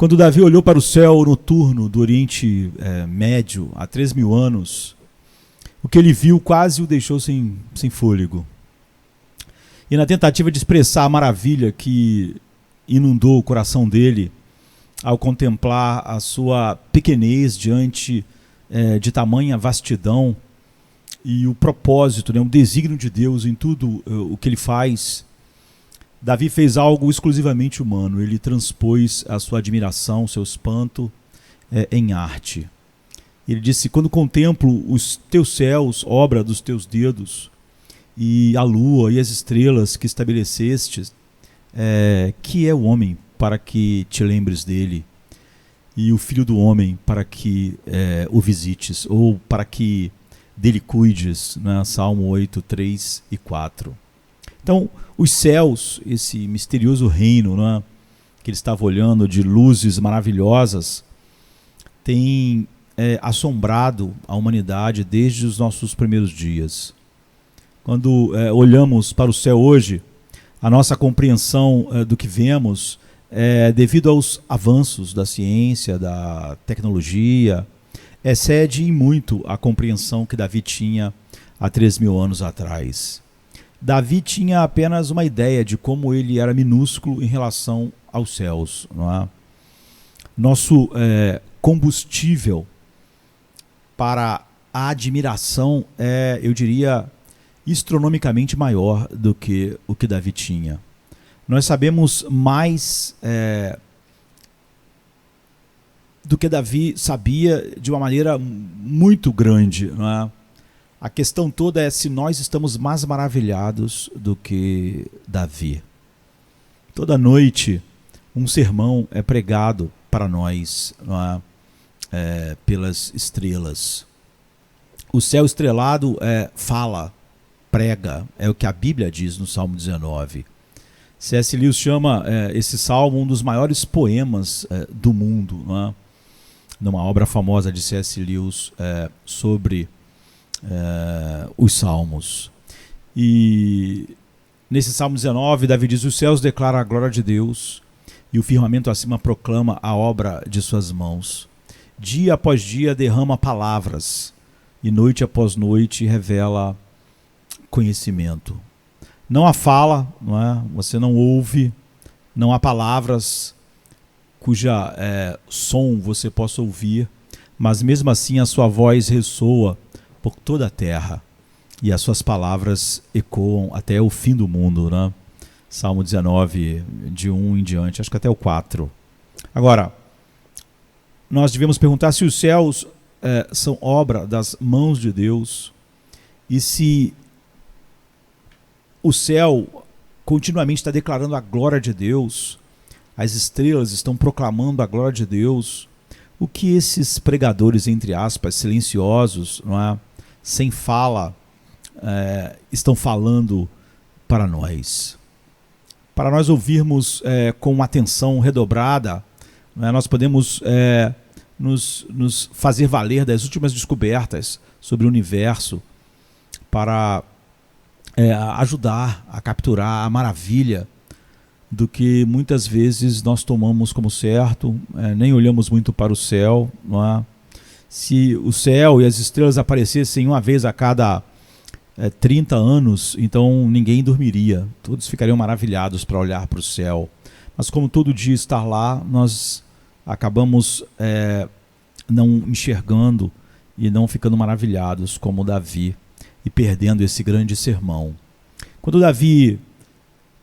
Quando Davi olhou para o céu noturno do Oriente Médio há 3.000 anos, o que ele viu quase o deixou sem fôlego. E na tentativa de expressar a maravilha que inundou o coração dele ao contemplar a sua pequenez diante de tamanha vastidão e o propósito, o desígnio de Deus em tudo o que ele faz, Davi fez algo exclusivamente humano. Ele transpôs a sua admiração, seu espanto em arte. Ele disse: quando contemplo os teus céus, obra dos teus dedos, e a lua e as estrelas que estabeleceste, que é o homem para que te lembres dele, e o filho do homem para que o visites, ou para que dele cuides, né? Salmo 8, 3 e 4. Então, os céus, esse misterioso reino, né, que ele estava olhando, de luzes maravilhosas, tem assombrado a humanidade desde os nossos primeiros dias. Quando olhamos para o céu hoje, a nossa compreensão do que vemos devido aos avanços da ciência, da tecnologia, excede em muito a compreensão que Davi tinha há 3.000 anos atrás. Davi tinha apenas uma ideia de como ele era minúsculo em relação aos céus, não é? Nosso combustível para a admiração eu diria, astronomicamente maior do que o que Davi tinha. Nós sabemos mais do que Davi sabia de uma maneira muito grande, não é? A questão toda é se nós estamos mais maravilhados do que Davi. Toda noite um sermão é pregado para nós, não é? Pelas estrelas. O céu estrelado fala, prega, é o que a Bíblia diz no Salmo 19. C.S. Lewis chama esse salmo um dos maiores poemas do mundo, não é? Numa obra famosa de C.S. Lewis sobre os salmos. E nesse Salmo 19, Davi diz: os céus declaram a glória de Deus e o firmamento acima proclama a obra de suas mãos. Dia após dia derrama palavras e noite após noite revela conhecimento. Não há fala, não é? Você não ouve, não há palavras cuja som você possa ouvir, mas mesmo assim a sua voz ressoa por toda a terra e as suas palavras ecoam até o fim do mundo, né? Salmo 19, de 1 em diante, acho que até o 4. Agora, nós devemos perguntar se os céus são obra das mãos de Deus e se o céu continuamente está declarando a glória de Deus, as estrelas estão proclamando a glória de Deus. O que esses pregadores, entre aspas, silenciosos, não é? Sem fala, estão falando para nós? Para nós ouvirmos com atenção redobrada, não é? Nós podemos nos fazer valer das últimas descobertas sobre o universo para ajudar a capturar a maravilha do que muitas vezes nós tomamos como certo, nem olhamos muito para o céu, não é? Se o céu e as estrelas aparecessem uma vez a cada 30 anos, então ninguém dormiria, todos ficariam maravilhados para olhar para o céu. Mas como todo dia estar lá, nós acabamos não enxergando e não ficando maravilhados como Davi e perdendo esse grande sermão. Quando Davi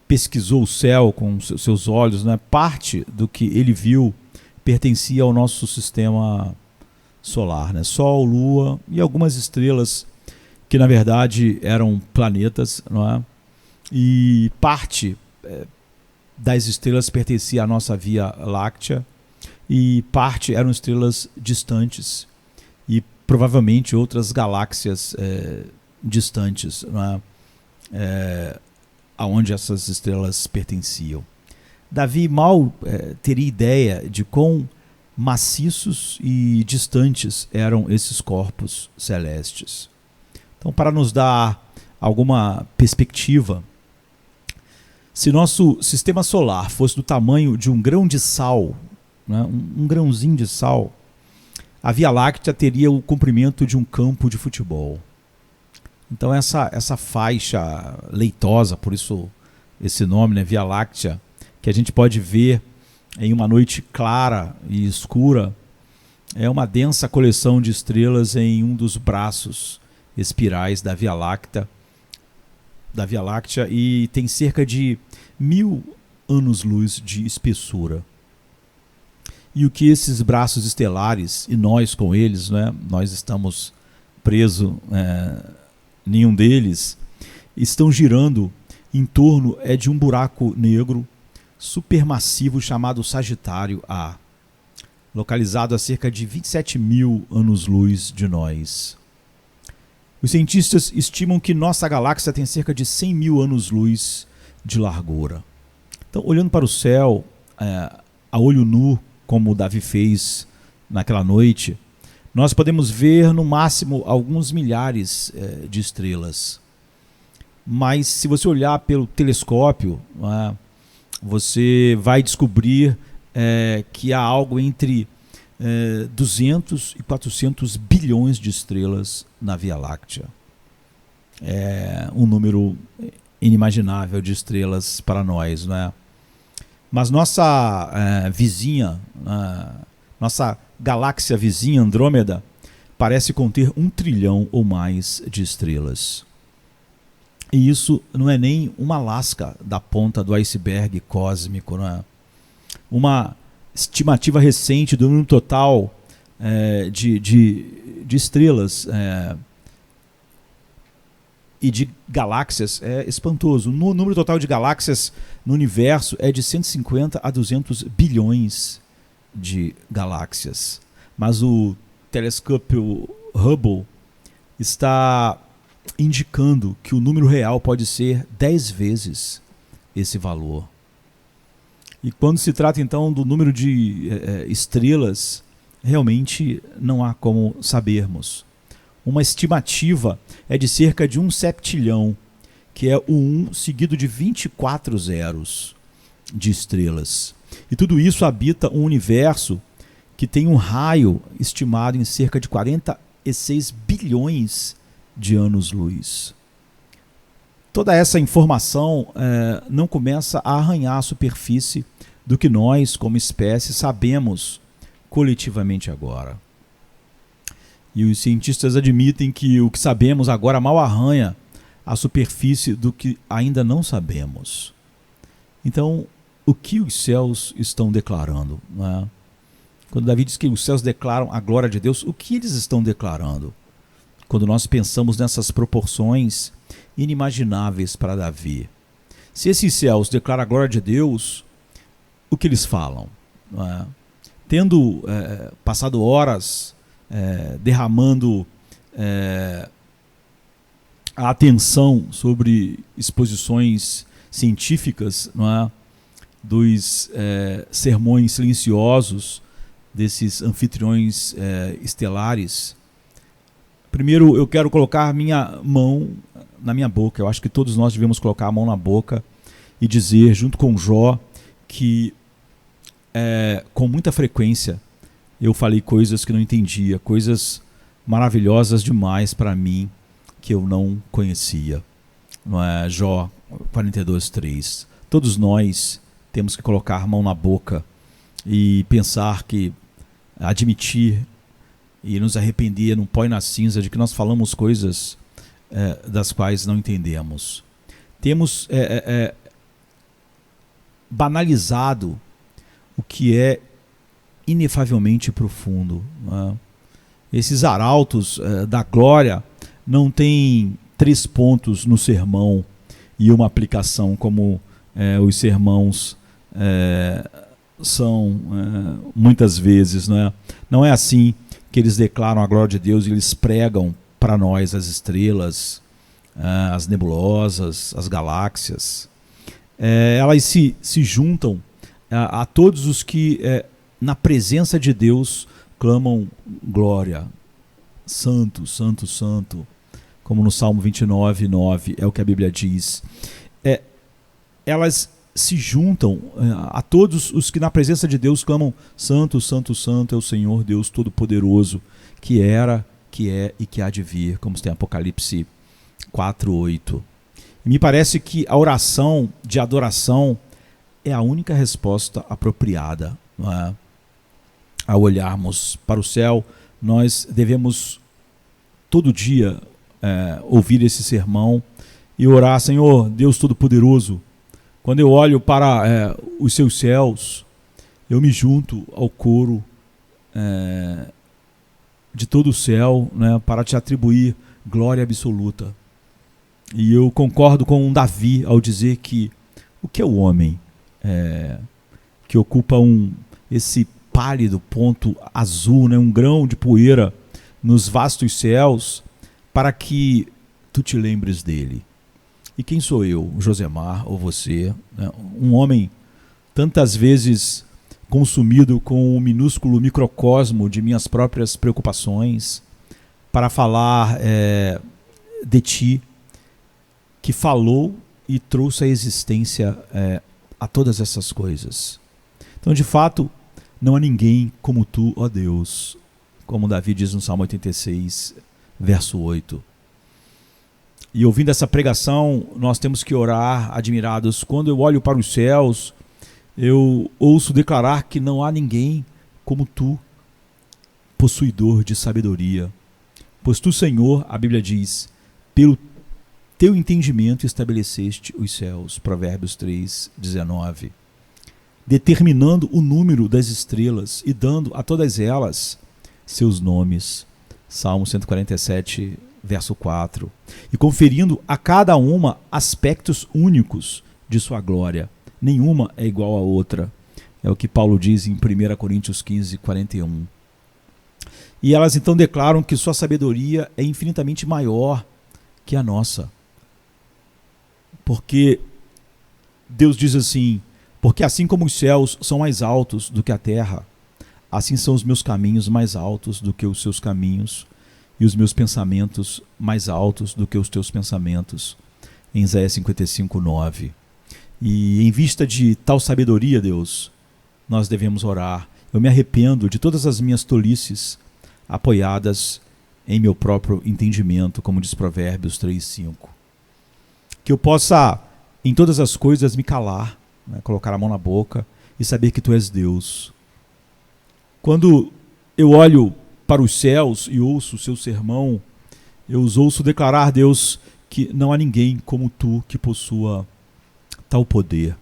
pesquisou o céu com seus olhos, né, parte do que ele viu pertencia ao nosso sistema solar, né? Sol, Lua e algumas estrelas que na verdade eram planetas, não é? E parte das estrelas pertencia à nossa Via Láctea e parte eram estrelas distantes e provavelmente outras galáxias distantes, não é? Aonde essas estrelas pertenciam. Davi mal teria ideia de quão maciços e distantes eram esses corpos celestes. Então, para nos dar alguma perspectiva, se nosso sistema solar fosse do tamanho de um grão de sal, né, um grãozinho de sal, a Via Láctea teria o comprimento de um campo de futebol. Então essa faixa leitosa, por isso esse nome, né, Via Láctea, que a gente pode ver em uma noite clara e escura, é uma densa coleção de estrelas em um dos braços espirais da Via Láctea, e tem cerca de 1000 anos-luz de espessura. E o que esses braços estelares, e nós com eles, né, nós estamos presos, nenhum deles, estão girando em torno de um buraco negro supermassivo chamado Sagitário A, localizado a cerca de 27.000 anos-luz de nós. Os cientistas estimam que nossa galáxia tem cerca de 100.000 anos-luz de largura. Então, olhando para o céu, a olho nu, como Davi fez naquela noite, nós podemos ver no máximo alguns milhares de estrelas. Mas se você olhar pelo telescópio, você vai descobrir que há algo entre 200 e 400 bilhões de estrelas na Via Láctea. É um número inimaginável de estrelas para nós, né? Mas nossa vizinha, nossa galáxia vizinha, Andrômeda, parece conter 1 trilhão ou mais de estrelas. E isso não é nem uma lasca da ponta do iceberg cósmico, né? Uma estimativa recente do número total de estrelas e de galáxias é espantoso. O número total de galáxias no universo é de 150 a 200 bilhões de galáxias. Mas o telescópio Hubble está indicando que o número real pode ser 10 vezes esse valor. E quando se trata então do número de estrelas, realmente não há como sabermos. Uma estimativa é de cerca de 1 septilhão, que é o 1 seguido de 24 zeros de estrelas. E tudo isso habita um universo que tem um raio estimado em cerca de 46 bilhões de anos-luz. Toda essa informação não começa a arranhar a superfície do que nós, como espécie, sabemos coletivamente agora. E os cientistas admitem que o que sabemos agora mal arranha a superfície do que ainda não sabemos. Então, o que os céus estão declarando, né? Quando Davi diz que os céus declaram a glória de Deus, o que eles estão declarando? Quando nós pensamos nessas proporções inimagináveis para Davi. Se esses céus declaram a glória de Deus, o que eles falam? Tendo passado horas derramando a atenção sobre exposições científicas, dos sermões silenciosos desses anfitriões estelares, primeiro eu quero colocar minha mão na minha boca. Eu acho que todos nós devemos colocar a mão na boca e dizer, junto com Jó, que com muita frequência eu falei coisas que não entendia, coisas maravilhosas demais para mim que eu não conhecia. Não é? Jó 42:3. Todos nós temos que colocar a mão na boca e pensar que admitir e nos arrepender num pó e na cinza de que nós falamos coisas das quais não entendemos. Temos banalizado o que é inefavelmente profundo. Esses arautos da glória não têm 3 pontos no sermão e uma aplicação como os sermãos são muitas vezes. Não é assim que eles declaram a glória de Deus e eles pregam para nós as estrelas, as nebulosas, as galáxias. Elas se juntam a todos os que na presença de Deus clamam glória, santo, santo, santo, como no Salmo 29:9 é o que a Bíblia diz. Elas se juntam a todos os que na presença de Deus clamam: Santo, Santo, Santo é o Senhor Deus Todo-Poderoso, que era, que é e que há de vir, como está em Apocalipse 4:8. Me parece que a oração de adoração é a única resposta apropriada, não é? Ao olharmos para o céu, nós devemos todo dia ouvir esse sermão e orar: Senhor Deus Todo-Poderoso, quando eu olho para os seus céus, eu me junto ao coro de todo o céu, né, para te atribuir glória absoluta. E eu concordo com Davi ao dizer que o que é o homem que ocupa esse pálido ponto azul, né, um grão de poeira nos vastos céus, para que tu te lembres dele. E quem sou eu, Josemar, ou você, né, um homem tantas vezes consumido com o minúsculo microcosmo de minhas próprias preocupações, para falar de ti, que falou e trouxe à existência a todas essas coisas. Então, de fato, não há ninguém como tu, ó Deus, como Davi diz no Salmo 86, verso 8. E ouvindo essa pregação, nós temos que orar admirados. Quando eu olho para os céus, eu ouço declarar que não há ninguém como tu, possuidor de sabedoria. Pois tu, Senhor, a Bíblia diz, pelo teu entendimento estabeleceste os céus, Provérbios 3:19, determinando o número das estrelas e dando a todas elas seus nomes, Salmo 147, verso 4, e conferindo a cada uma aspectos únicos de sua glória. Nenhuma é igual à outra. É o que Paulo diz em 1 Coríntios 15, 41. E elas então declaram que sua sabedoria é infinitamente maior que a nossa. Porque Deus diz assim: porque assim como os céus são mais altos do que a terra, assim são os meus caminhos mais altos do que os seus caminhos, e os meus pensamentos mais altos do que os teus pensamentos. Em Isaías 55, 9. E em vista de tal sabedoria, Deus, nós devemos orar: eu me arrependo de todas as minhas tolices, apoiadas em meu próprio entendimento, como diz Provérbios 3:5. Que eu possa, em todas as coisas, me calar, né, colocar a mão na boca e saber que tu és Deus. Quando eu olho para os céus e ouço o seu sermão, eu os ouço declarar, Deus, que não há ninguém como tu que possua tal poder.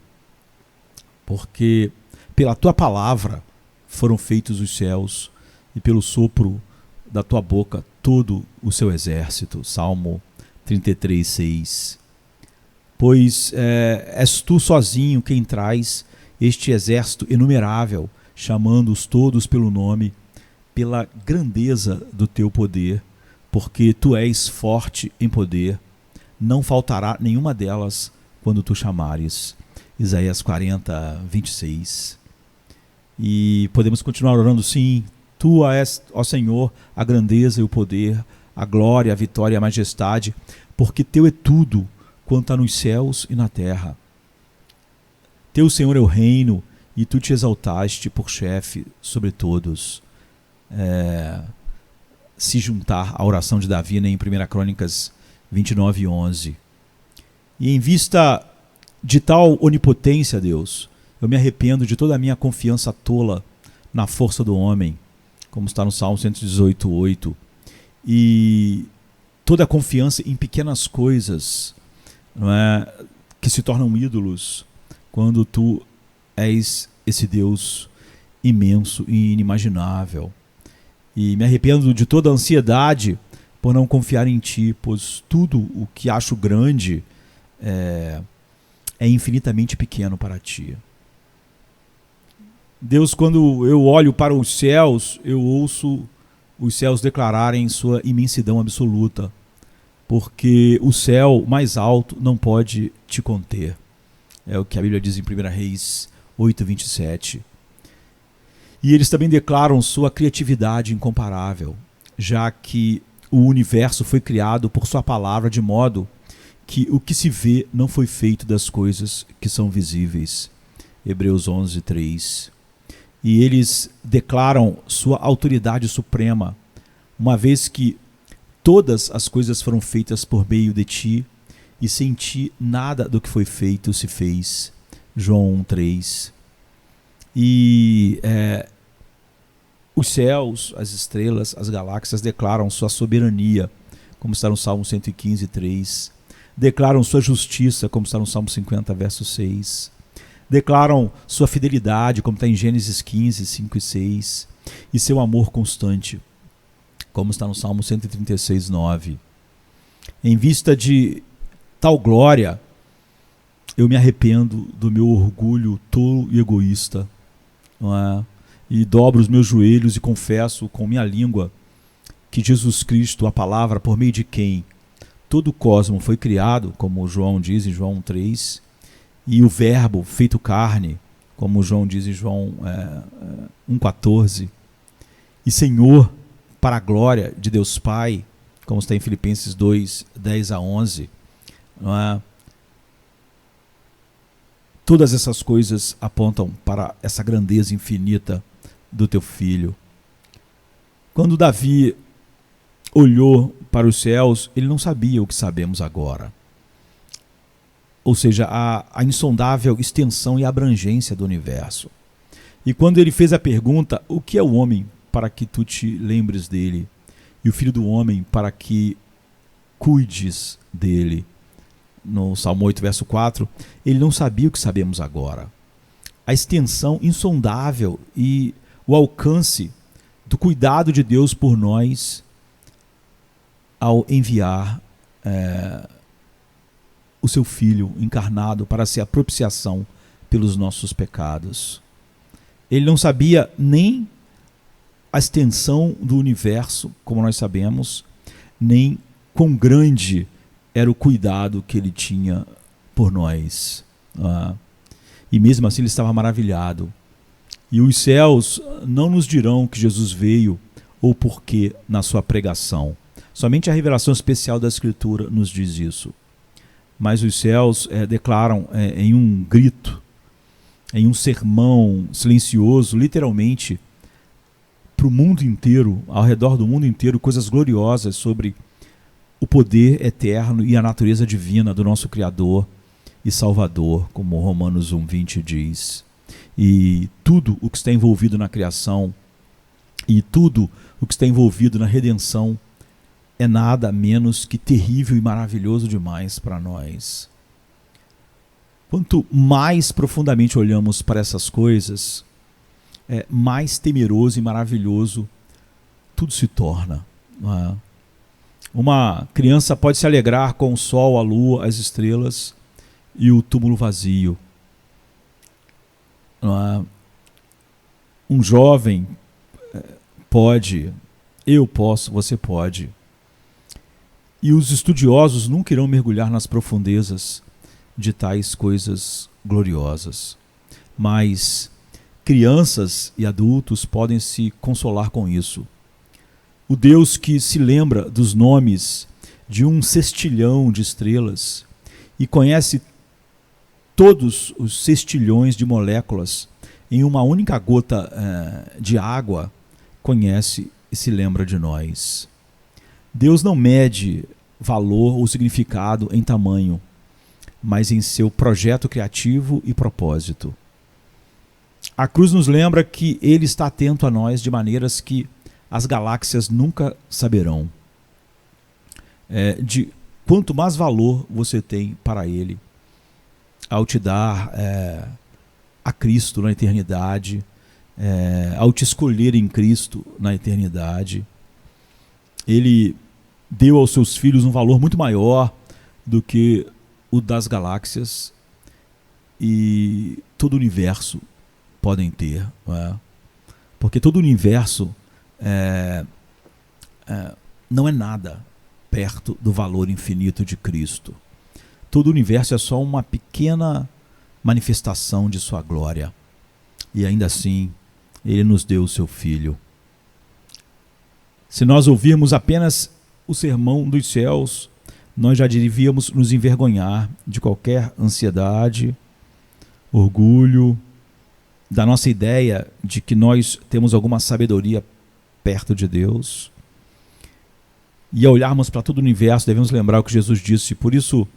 Porque pela tua palavra foram feitos os céus e pelo sopro da tua boca todo o seu exército. Salmo 33:6. Pois és tu sozinho quem traz este exército inumerável, chamando-os todos pelo nome, pela grandeza do teu poder, porque tu és forte em poder, não faltará nenhuma delas quando tu chamares. Isaías 40, 26. E podemos continuar orando: sim, tu és, ó Senhor, a grandeza e o poder, a glória, a vitória e a majestade, porque teu é tudo quanto há nos céus e na terra. Teu, Senhor, é o reino, e tu te exaltaste por chefe sobre todos. Se juntar à oração de Davi, né, em 1 Crônicas 29, 11. E em vista de tal onipotência, Deus, eu me arrependo de toda a minha confiança tola na força do homem, como está no Salmo 118, 8. E toda a confiança em pequenas coisas, não é, que se tornam ídolos, quando tu és esse Deus imenso e inimaginável. E me arrependo de toda a ansiedade por não confiar em ti, pois tudo o que acho grande é infinitamente pequeno para ti. Deus, quando eu olho para os céus, eu ouço os céus declararem sua imensidão absoluta, porque o céu mais alto não pode te conter. É o que a Bíblia diz em 1 Reis 8, 27. E eles também declaram sua criatividade incomparável, já que o universo foi criado por sua palavra, de modo que o que se vê não foi feito das coisas que são visíveis. Hebreus 11, 3. E eles declaram sua autoridade suprema, uma vez que todas as coisas foram feitas por meio de ti, e sem ti nada do que foi feito se fez. João 1, 3. E os céus, as estrelas, as galáxias declaram sua soberania, como está no Salmo 115, 3. Declaram sua justiça, como está no Salmo 50, verso 6. Declaram sua fidelidade, como está em Gênesis 15, 5 e 6. E seu amor constante, como está no Salmo 136, 9. Em vista de tal glória, eu me arrependo do meu orgulho tolo e egoísta, não é? E dobro os meus joelhos e confesso com minha língua que Jesus Cristo, a palavra por meio de quem todo o cosmo foi criado, como João diz em João 3, e o verbo feito carne, como João diz em João 1,14, e Senhor para a glória de Deus Pai, como está em Filipenses 2, 10 a 11, não é? Todas essas coisas apontam para essa grandeza infinita do teu Filho. Quando Davi olhou para os céus, ele não sabia o que sabemos agora. Ou seja, a insondável extensão e abrangência do universo. E quando ele fez a pergunta, o que é o homem para que tu te lembres dele? E o filho do homem para que cuides dele? No Salmo 8, verso 4, ele não sabia o que sabemos agora. A extensão insondável e o alcance do cuidado de Deus por nós ao enviar o seu Filho encarnado para ser a propiciação pelos nossos pecados. Ele não sabia nem a extensão do universo, como nós sabemos, nem quão grande era o cuidado que ele tinha por nós. E mesmo assim ele estava maravilhado. E os céus não nos dirão que Jesus veio ou porquê na sua pregação. Somente a revelação especial da Escritura nos diz isso. Mas os céus declaram em um grito, em um sermão silencioso, literalmente, para o mundo inteiro, ao redor do mundo inteiro, coisas gloriosas sobre o poder eterno e a natureza divina do nosso Criador e Salvador, como Romanos 1:20 diz. E tudo o que está envolvido na criação e tudo o que está envolvido na redenção é nada menos que terrível e maravilhoso demais para nós. Quanto mais profundamente olhamos para essas coisas, mais temeroso e maravilhoso tudo se torna. Não é? Uma criança pode se alegrar com o sol, a lua, as estrelas e o túmulo vazio. Não é? Um jovem pode, eu posso, você pode. E os estudiosos nunca irão mergulhar nas profundezas de tais coisas gloriosas. Mas crianças e adultos podem se consolar com isso. O Deus que se lembra dos nomes de um sextilhão de estrelas e conhece todos os sextilhões de moléculas em uma única gota de água, conhece e se lembra de nós. Deus não mede valor ou significado em tamanho, mas em seu projeto criativo e propósito. A cruz nos lembra que Ele está atento a nós de maneiras que as galáxias nunca saberão. De quanto mais valor você tem para Ele, ao te dar a Cristo na eternidade, ao te escolher em Cristo na eternidade. Ele deu aos seus filhos um valor muito maior do que o das galáxias e todo o universo podem ter. Não é? Porque todo o universo não é nada perto do valor infinito de Cristo. Todo o universo é só uma pequena manifestação de sua glória. E ainda assim, Ele nos deu o seu Filho. Se nós ouvirmos apenas o sermão dos céus, nós já devíamos nos envergonhar de qualquer ansiedade, orgulho, da nossa ideia de que nós temos alguma sabedoria perto de Deus. E ao olharmos para todo o universo, devemos lembrar o que Jesus disse. Por isso,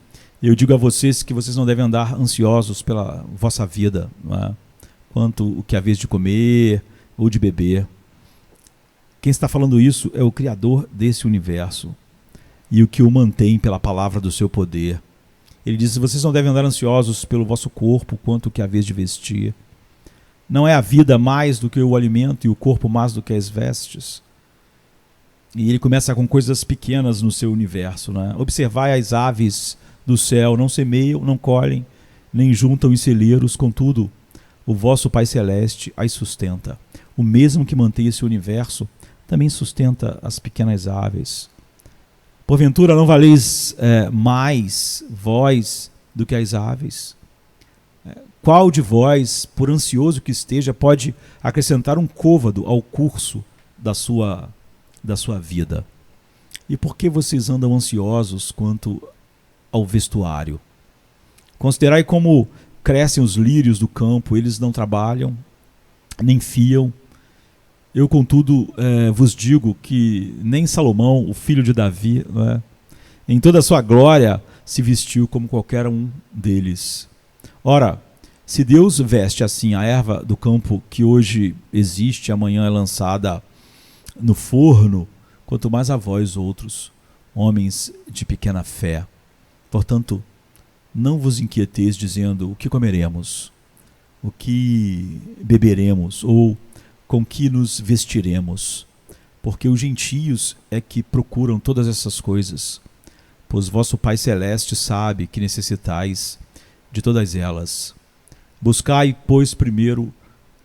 eu digo a vocês que vocês não devem andar ansiosos pela vossa vida, não é? Quanto o que é a vez de comer ou de beber. Quem está falando isso é o Criador desse universo e o que o mantém pela palavra do seu poder. Ele diz: vocês não devem andar ansiosos pelo vosso corpo, quanto o que é a vez de vestir. Não é a vida mais do que o alimento e o corpo mais do que as vestes? E ele começa com coisas pequenas no seu universo, né? Observai as aves do céu, não semeiam, não colhem, nem juntam em celeiros, contudo, o vosso Pai Celeste as sustenta. O mesmo que mantém esse universo também sustenta as pequenas aves. Porventura não valeis mais vós do que as aves? Qual de vós, por ansioso que esteja, pode acrescentar um côvado ao curso da sua vida? E por que vocês andam ansiosos quanto ao vestuário? Considerai como crescem os lírios do campo, eles não trabalham, nem fiam. Eu, contudo, vos digo que nem Salomão, o filho de Davi, em toda a sua glória, se vestiu como qualquer um deles. Ora, se Deus veste assim a erva do campo que hoje existe, amanhã é lançada no forno, quanto mais a vós outros, homens de pequena fé. Portanto, não vos inquieteis dizendo: o que comeremos, o que beberemos, ou com que nos vestiremos, porque os gentios é que procuram todas essas coisas, pois vosso Pai Celeste sabe que necessitais de todas elas. Buscai, pois, primeiro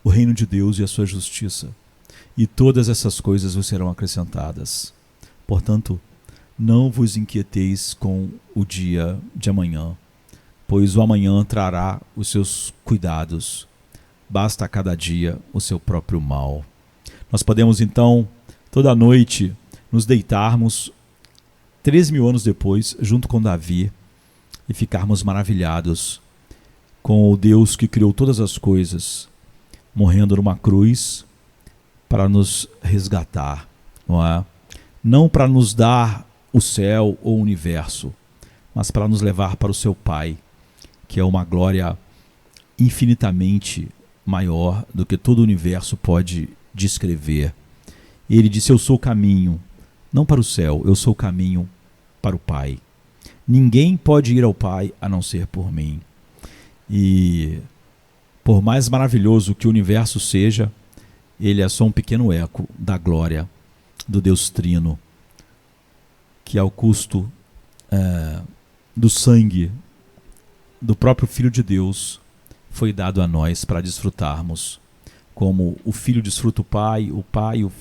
o reino de Deus e a sua justiça, e todas essas coisas vos serão acrescentadas. Portanto, não vos inquieteis com o dia de amanhã, pois o amanhã trará os seus cuidados. Basta a cada dia o seu próprio mal. Nós podemos então, toda noite, nos deitarmos 3.000 anos depois, junto com Davi, e ficarmos maravilhados com o Deus que criou todas as coisas, morrendo numa cruz para nos resgatar, não é? Não para nos dar o céu ou o universo, mas para nos levar para o seu Pai, que é uma glória infinitamente maior do que todo o universo pode descrever. Ele disse: eu sou o caminho, não para o céu, eu sou o caminho para o Pai. Ninguém pode ir ao Pai a não ser por mim. E por mais maravilhoso que o universo seja, ele é só um pequeno eco da glória do Deus Trino, que ao custo do sangue do próprio Filho de Deus foi dado a nós para desfrutarmos, como o Filho desfruta o Pai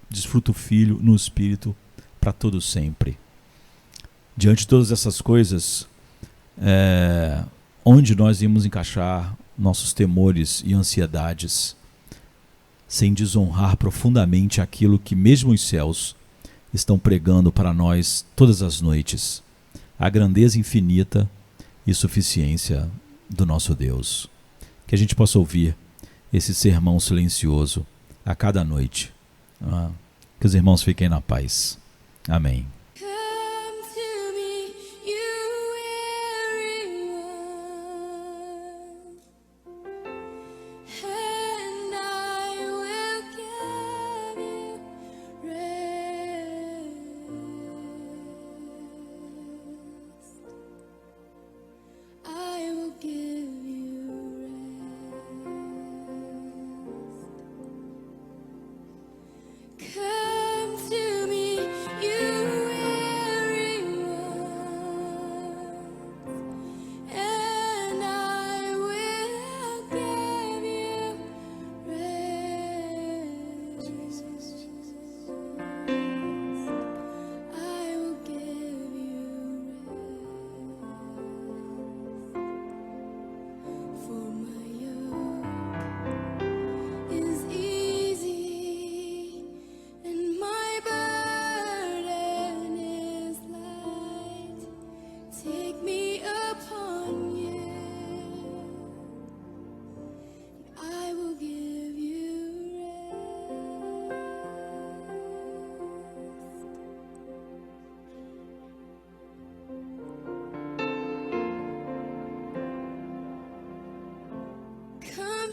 desfruta o Filho no Espírito para todo sempre. Diante de todas essas coisas, onde nós íamos encaixar nossos temores e ansiedades, sem desonrar profundamente aquilo que mesmo os céus estão pregando para nós todas as noites, a grandeza infinita e suficiência do nosso Deus. Que a gente possa ouvir esse sermão silencioso a cada noite. Que os irmãos fiquem na paz. Amém. Come to me, you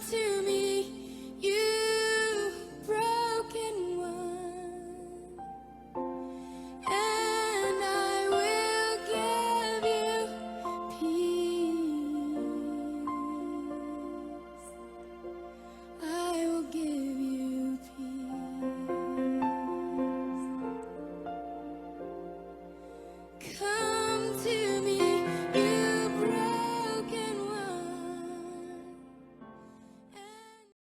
to